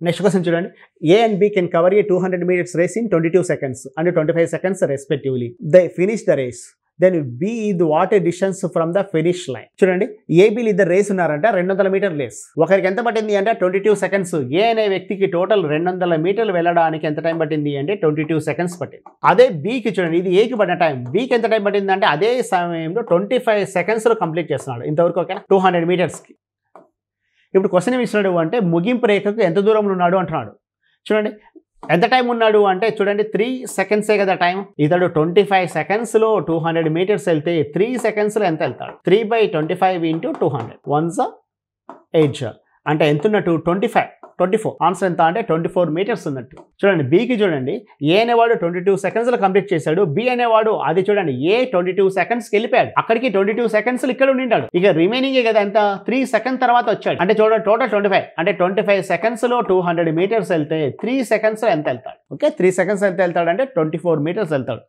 Next question చూడండి. A and B can cover a 200 meters race in 22 seconds and 25 seconds respectively. They finish the race. Then B is what a distance from the finish line. చూడండి, ఏబీలు ఇద్దరు race ఉన్నారంట, 200 metre race. ఒకరికి ఎంత పట్టింది అంటే 22 seconds. ఏ అనే వ్యక్తికి total 200 మీటర్లు వెళ్ళడానికి ఎంత టైం పట్టింది అంటే 22 సెకండ్స్ పట్టింది. అదే బీకి చూడండి, ఇది ఏకి పడిన టైం, బీకి ఎంత టైం పట్టింది అంటే అదే సమయంలో 25 సెకండ్స్లో కంప్లీట్ చేస్తున్నాడు. ఇంతవరకు ఓకేనా, 200 మీటర్స్కి. ఇప్పుడు క్వశ్చన్ ఏమి ఇస్తున్నాడు అంటే ముగింపు రేఖకు ఎంత దూరంలో ఉన్నాడు అంటున్నాడు. చూడండి, ఎంత టైం ఉన్నాడు అంటే చూడండి 3 సెకండ్సే కదా టైం. ఇతడు 25 సెకండ్స్లో 200 మీటర్స్ వెళ్తే 3 సెకండ్స్లో ఎంత వెళ్తాడు? 3/25 × 200 1 8 అంటే ఎంత ఉన్నట్టు? 24. ఆన్సర్ ఎంత అంటే 24 మీటర్స్ ఉన్నట్టు. చూడండి, బీకి చూడండి, ఏ అనేవాడు 22 సెకండ్స్లో కంప్లీట్ చేశాడు. బి అనేవాడు అది చూడండి, ఏ 22 సెకండ్స్కి వెళ్ళిపోయాడు, అక్కడికి 22 సెకండ్స్ ఇక్కడ ఉండింటాడు. ఇక రిమైనింగ్ కదా ఎంత, 3 సెకండ్ తర్వాత వచ్చాడు. అంటే చూడండి టోటల్ 25 అంటే 25 సెకండ్స్లో 200 మీటర్స్ వెళ్తే 3 సెకండ్స్లో ఎంత వెళ్తాడు? ఓకే, 3 సెకండ్స్ ఎంత వెళ్తాడు అంటే 24 మీటర్స్ వెళ్తాడు.